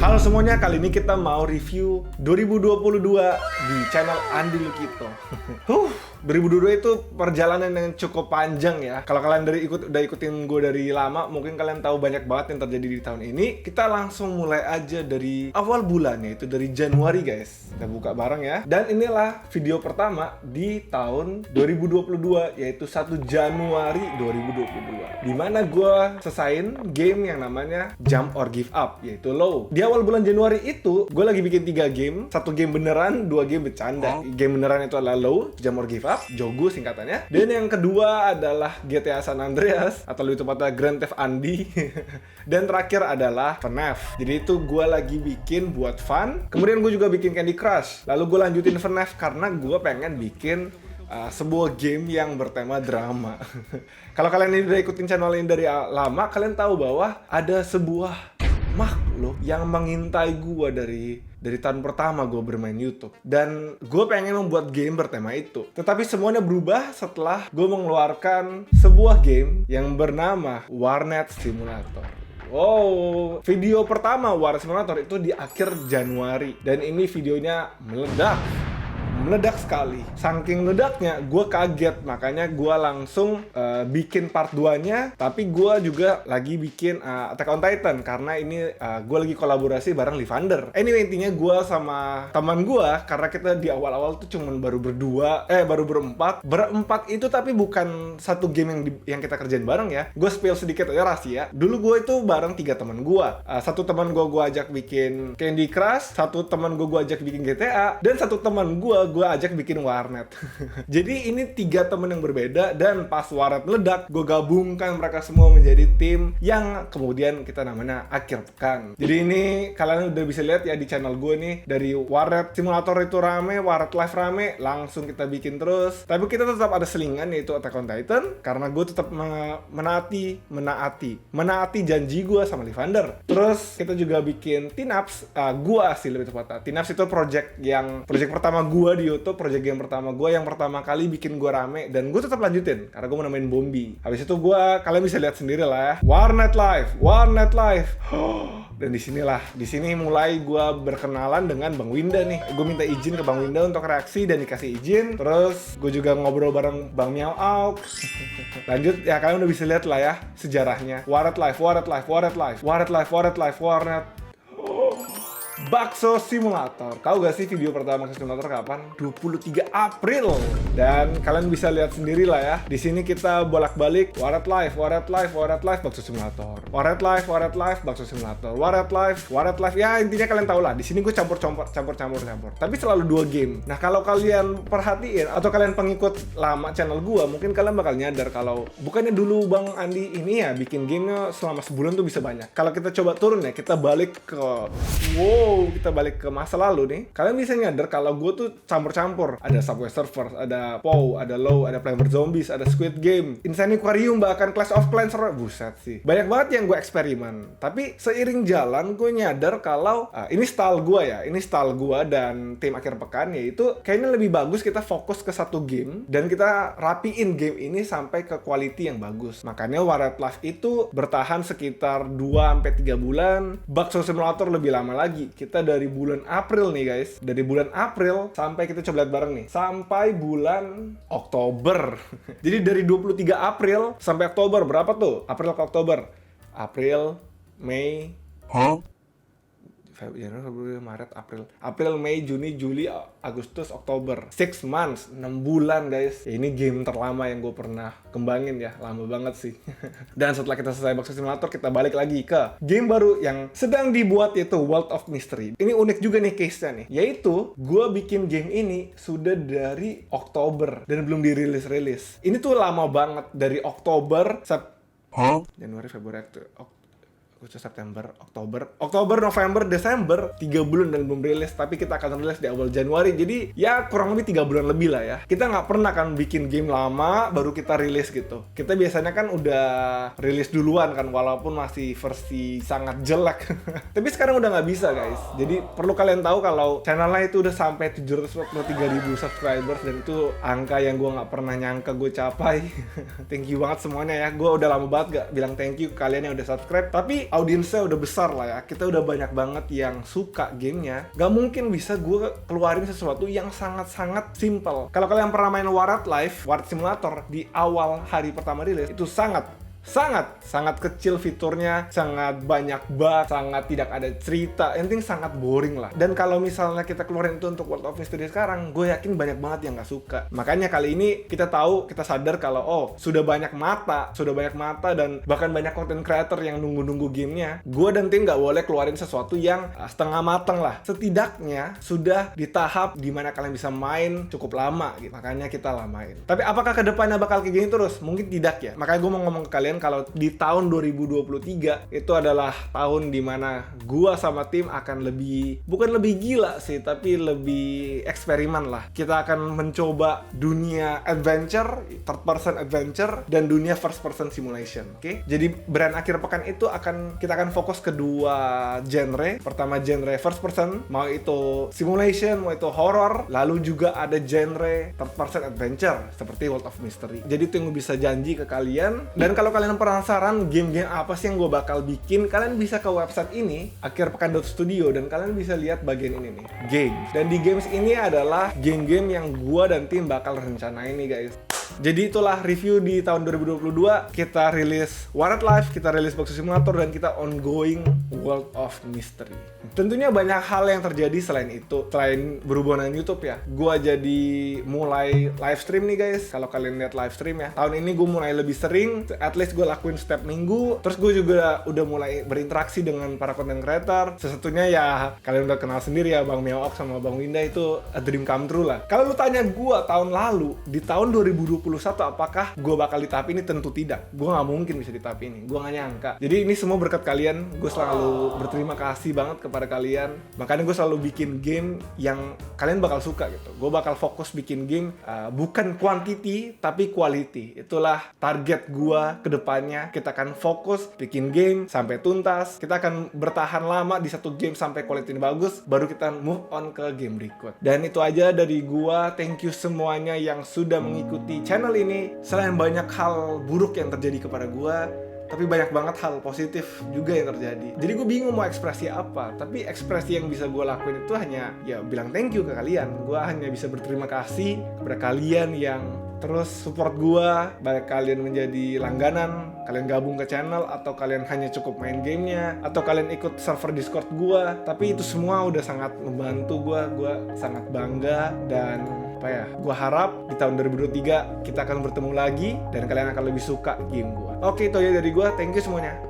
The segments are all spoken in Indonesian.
Halo semuanya, kali ini kita mau review 2022 di channel Andi Lukito. 2022 itu perjalanan yang cukup panjang ya. Kalau kalian udah ikutin gue dari lama, mungkin kalian tahu banyak banget yang terjadi di tahun ini. Kita langsung mulai aja dari awal bulan, yaitu dari Januari guys. Kita buka bareng ya. Dan inilah video pertama di tahun 2022, yaitu 1 Januari 2022. Dimana gue selesain game yang namanya Jump or Give Up, yaitu Low. Di awal bulan Januari itu, gue lagi bikin 3 game. 1 game beneran, 2 game bercanda. Game beneran itu adalah Low, Jump or Give Up, Jogo singkatannya. Dan yang kedua adalah GTA San Andreas, atau lebih tepatnya Grand Theft Andi. Dan terakhir adalah FNAF. Jadi itu gue lagi bikin buat fun. Kemudian gue juga bikin Candy Crush. Lalu gue lanjutin FNAF karena gue pengen bikin sebuah game yang bertema drama. Kalau kalian ini udah ikutin channel ini dari lama, kalian tahu bahwa ada sebuah makhluk yang mengintai gue dari tahun pertama gue bermain YouTube. Dan gue pengen membuat game bertema itu. Tetapi semuanya berubah setelah gue mengeluarkan sebuah game yang bernama Warnet Simulator. Wow, video pertama Warnet Simulator itu di akhir Januari. Dan ini videonya meledak sekali. Saking meledaknya, gue kaget. Makanya gue langsung bikin part 2-nya. Tapi gue juga lagi bikin Attack on Titan. Karena ini gue lagi kolaborasi bareng Livander. Anyway, intinya gue sama teman gue, karena kita di awal-awal tuh cuman baru berempat. Berempat itu tapi bukan satu game yang kita kerjain bareng ya. Gue spill sedikit aja rahasia. Dulu gue itu bareng 3 teman gue. Satu teman gue ajak bikin Candy Crush. Satu teman gue ajak bikin GTA. Dan satu teman gue ajak bikin Warnet. Jadi ini 3 temen yang berbeda. Dan pas Warnet meledak, gue gabungkan mereka semua menjadi tim yang kemudian kita namanya Akhir Pekan. Jadi ini kalian udah bisa lihat ya di channel gue nih, dari Warnet Simulator itu rame, Warnet Live rame, langsung kita bikin terus. Tapi kita tetap ada selingan, yaitu Attack on Titan, karena gue tetap menaati janji gue sama Livander. Terus kita juga bikin Tinaps, gue sih lebih tepatnya. Tinaps itu project pertama gue di YouTube, project game pertama gue yang pertama kali bikin gue rame, dan gue tetap lanjutin karena gue mau namain Bombi. Habis itu kalian bisa lihat sendiri lah ya, Warnet Live. Dan di sini mulai gue berkenalan dengan Bang Winda nih. Gue minta izin ke Bang Winda untuk reaksi dan dikasih izin. Terus gue juga ngobrol bareng Bang Miao Auk. Lanjut ya, kalian udah bisa lihat lah ya sejarahnya. Warnet Bakso Simulator. Tahu gak sih video pertama Bakso Simulator kapan? 23 April. Dan kalian bisa lihat sendiri lah ya. Di sini kita bolak-balik Warnet Live, Bakso Simulator. Warnet Live, Bakso Simulator. Warnet Live. Ya intinya kalian tahu lah. Di sini gue campur. Tapi selalu 2 game. Nah, kalau kalian perhatiin atau kalian pengikut lama channel gue, mungkin kalian bakal nyadar kalau bukannya dulu Bang Andi ini ya bikin gamenya selama sebulan tuh bisa banyak. Kalau kita coba turun ya, kita balik ke masa lalu nih, kalian bisa nyadar kalau gue tuh campur-campur. Ada Subway Surfers, ada POW, ada Low, ada Plants vs Zombies, ada Squid Game, Insane Aquarium, bahkan Clash of Clans. Buset sih, banyak banget yang gue eksperimen. Tapi seiring jalan gue nyadar kalau ini style gue dan tim Akhir Pekan, yaitu kayaknya lebih bagus kita fokus ke satu game dan kita rapiin game ini sampai ke quality yang bagus. Makanya Warnet Live itu bertahan sekitar 2-3 bulan. Bakso Simulator lebih lama lagi. Kita dari bulan April nih guys. Dari bulan April sampai kita coba lihat bareng nih. Sampai bulan Oktober. Jadi dari 23 April sampai Oktober. Berapa tuh? April ke Oktober. April, Mei. Januari, Februari, Maret, April, Mei, Juni, Juli, Agustus, Oktober. 6 months, 6 bulan guys. Ya, ini game terlama yang gue pernah kembangin ya. Lama banget sih. Dan setelah kita selesai Bakso Simulator, kita balik lagi ke game baru yang sedang dibuat, yaitu World of Mystery. Ini unik juga nih case-nya nih. Yaitu, gue bikin game ini sudah dari Oktober dan belum dirilis-rilis. Ini tuh lama banget. Dari Oktober, Januari, Februari, Agustus, September, Oktober, November, Desember, 3 bulan dan belum rilis. Tapi kita akan rilis di awal Januari. Jadi ya kurang lebih 3 bulan lebih lah ya. Kita nggak pernah kan bikin game lama baru kita rilis gitu. Kita biasanya kan udah rilis duluan kan, walaupun masih versi sangat jelek. Tapi sekarang udah nggak bisa guys. Jadi perlu kalian tahu kalau channelnya itu udah sampai 743.000 subscribers, dan itu angka yang gue nggak pernah nyangka gue capai. Thank you banget semuanya ya. Gue udah lama banget gak bilang thank you ke kalian yang udah subscribe. Tapi audiensnya udah besar lah ya, kita udah banyak banget yang suka gamenya, gak mungkin bisa gue keluarin sesuatu yang sangat-sangat simple. Kalau kalian pernah main Warat Live, Warat Simulator di awal hari pertama rilis, itu sangat kecil fiturnya, sangat banyak bug, sangat tidak ada cerita, yang penting sangat boring lah. Dan kalau misalnya kita keluarin itu untuk World of Mystery sekarang, gue yakin banyak banget yang gak suka. Makanya kali ini kita sadar kalau sudah banyak mata dan bahkan banyak content creator yang nunggu-nunggu gamenya. Gue dan tim gak boleh keluarin sesuatu yang setengah mateng lah. Setidaknya sudah di tahap dimana kalian bisa main cukup lama gitu. Makanya kita lamain. Tapi apakah kedepannya bakal kayak gini terus? Mungkin tidak ya. Makanya gue mau ngomong ke kalian kalau di tahun 2023 itu adalah tahun dimana gua sama tim akan bukan lebih gila sih, tapi lebih eksperimen lah. Kita akan mencoba dunia adventure, third person adventure, dan dunia first person simulation. Oke? Jadi brand akhir pekan itu kita akan fokus ke dua genre. Pertama genre first person, mau itu simulation, mau itu horror, lalu juga ada genre third person adventure seperti World of Mystery. Jadi itu yang gue bisa janji ke kalian. Dan kalau kalian penasaran game-game apa sih yang gue bakal bikin, kalian bisa ke website ini, akhirpekan.studio, dan kalian bisa lihat bagian ini nih, games. Dan di games ini adalah game-game yang gue dan tim bakal rencanain nih guys. Jadi itulah review di tahun 2022. Kita rilis Warat Live, kita rilis Box Simulator, dan kita ongoing World of Mystery. Tentunya banyak hal yang terjadi selain itu, selain berhubungan dengan YouTube ya. Gua jadi mulai live stream nih guys. Kalau kalian lihat live stream ya, tahun ini gue mulai lebih sering. At least gue lakuin setiap minggu. Terus gue juga udah mulai berinteraksi dengan para content creator. Sesatunya ya kalian udah kenal sendiri ya, Bang Meowok sama Bang Winda, itu a dream come true lah. Kalau lu tanya gue tahun lalu, di tahun 2021 apakah gue bakal di tahap ini? Tentu tidak. Gue gak mungkin bisa di tahap ini. Gue gak nyangka. Jadi ini semua berkat kalian. Gue selalu berterima kasih banget kepada kalian. Makanya gue selalu bikin game yang kalian bakal suka gitu. Gue bakal fokus bikin game bukan quantity tapi quality. Itulah target gue ke depannya. Kita akan fokus bikin game sampai tuntas. Kita akan bertahan lama di satu game sampai quality ini bagus, baru kita move on ke game berikut. Dan itu aja dari gue. Thank you semuanya yang sudah mengikuti channel ini. Selain banyak hal buruk yang terjadi kepada gue, tapi banyak banget hal positif juga yang terjadi. Jadi gue bingung mau ekspresi apa. Tapi ekspresi yang bisa gue lakuin itu hanya ya bilang thank you ke kalian. Gue hanya bisa berterima kasih kepada kalian yang terus support gue, baik kalian menjadi langganan, kalian gabung ke channel, atau kalian hanya cukup main gamenya, atau kalian ikut server Discord gue. Tapi itu semua udah sangat membantu gue sangat bangga. Dan gue harap di tahun 2023 kita akan bertemu lagi dan kalian akan lebih suka game gue. Oke, itu aja dari gue. Thank you semuanya.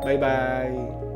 Bye bye.